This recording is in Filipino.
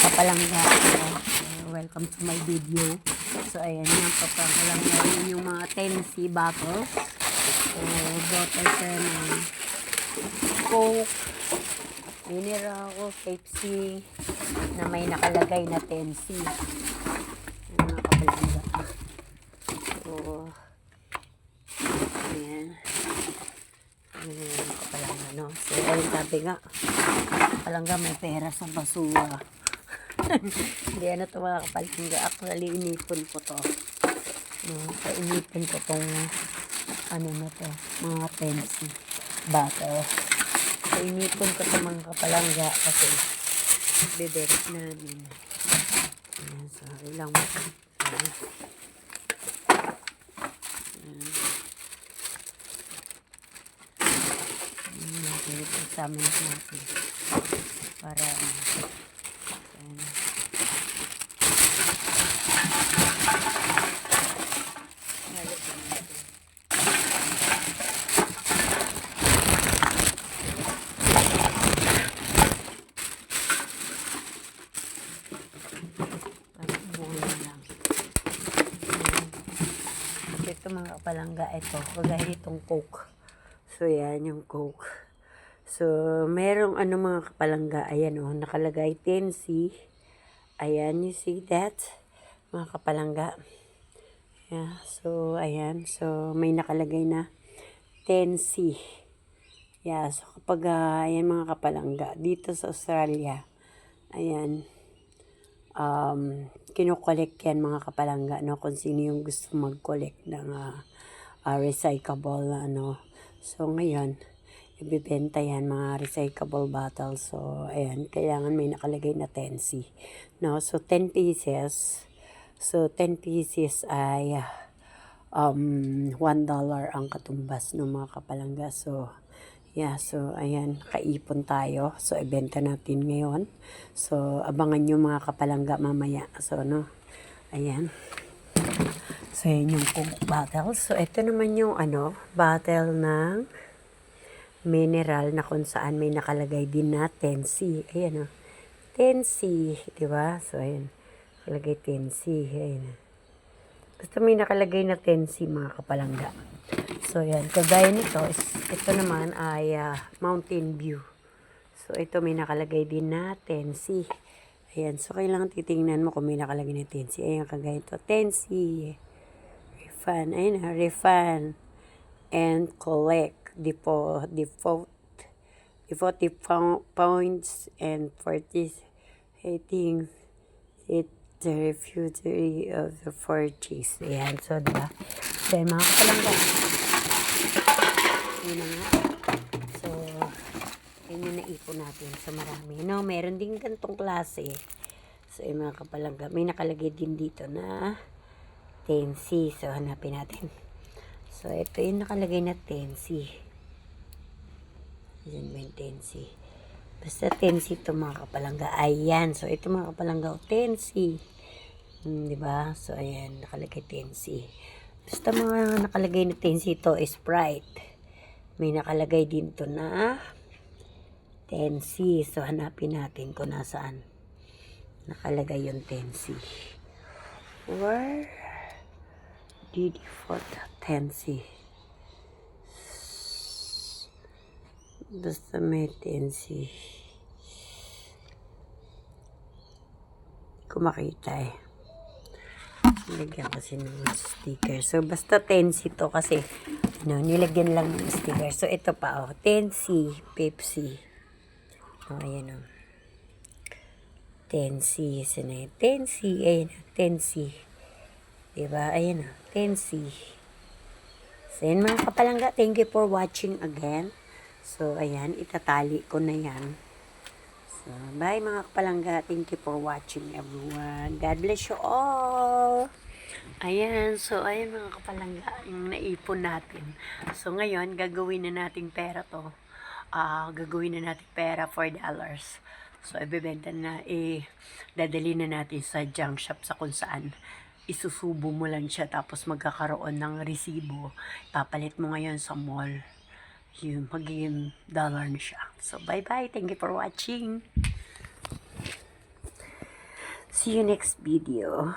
kapalangga. Welcome to my video. So, ayan yung kapalangga yung mga Tennessee bottles. So, bottle ko ng Coke, mineral, Pepsi, na may nakalagay na Tennessee. Yung mga kapalangga. So, ayan. Ayan kapalangga, no? So, ayun sabi nga, kapalangga may pera sa basura. Hindi, ano ito mga kapalangga. Actually, inipon ko to. No? So, inipon ko tong, ano na to, mga Tennessee bottle. So, inipon ko to mga kapalangga kasi biberet namin. Ayan, so, ilang mo. Ayan. Examine natin para ito mga kapalangga, ito kagaya itong Coke. So yan yung Coke. So merong ano mga kapalangga, ayan o, nakalagay Tennessee. Ayan, you see that mga kapalangga. Yeah, so ayan, so may nakalagay na Tennessee. Yeah, so kapag ayan mga kapalangga dito sa Australia, ayan, kino-collect yan mga kapalangga, no, kung sino yung gusto mag-collect ng recyclable ano. So ngayon ibibenta yan mga recyclable bottles. So ayan, kailangan may nakalagay na Tennessee, no. So 10 pieces. So 10 pieces ay $1 ang katumbas ng mga kapalangga. So yeah, so ayan, kaipon tayo. So ibenta natin ngayon. So abangan nyo mga kapalangga mamaya. So no, ayan. So yun yung Coke bottle. So ito naman yung ano, bottle ng mineral na kung saan may nakalagay din na Tennessee. Ayan o, Tennessee, diba? So ayan, nakalagay Tennessee. Ayan. Basta may nakalagay na Tennessee mga kapalangga. So ayan, kagaya nito, ito naman ay Mountain View. So ito may nakalagay din na Tennessee. Ayan, so kailangan titingnan mo kung may nakalagay na Tennessee. Ayan, kagaya ito, Tennessee. Refund, ayun na, refund and collect. Default points and participating it the refugee of the purchase. Ayan, so diba? So mga kapalangga. Yun na nga. So, yun yung naipon natin. So marami. No, meron din gantong klase. So yung mga kapalangga, may nakalagay din dito na Tennessee. So hanapin natin. So ito yung nakalagay na Tennessee. Yan ba yung Tennessee? Basta Tennessee ito mga kapalangga. Ayan. So ito mga kapalangga, Tennessee. Diba? So ayan, nakalagay Tennessee. Basta mga nakalagay na Tennessee ito is Sprite. May nakalagay din to na Tennessee. So hanapin natin kung nasaan nakalagay yung Tennessee. Where did you put Tennessee? Basta may Tennessee. Hindi ko makita eh. Nilagyan kasi ng sticker. So basta Tennessee to kasi ano, nilagyan lang ng sticker. So ito pa oh, Tennessee, Pepsi. Oh, ayan oh. Tennessee, sana Tennessee, ayan, Tennessee. Diba? Ayan oh, Tennessee. So yan mga kapalangga, thank you for watching again. So ayan, itatali ko na yan. So bye mga kapalangga, thank you for watching everyone. God bless you all. Ayan, so ayan mga kapalangga, yung naipon natin. So ngayon, gagawin na nating pera to. Gagawin na natin pera $4. So ibebenta na, dadali na natin sa junk shop sa kung saan isusubo mo lang siya tapos magkakaroon ng resibo. Papalit mo ngayon sa mall. Yun, magiging dollar na siya. So bye bye, thank you for watching. See you next video.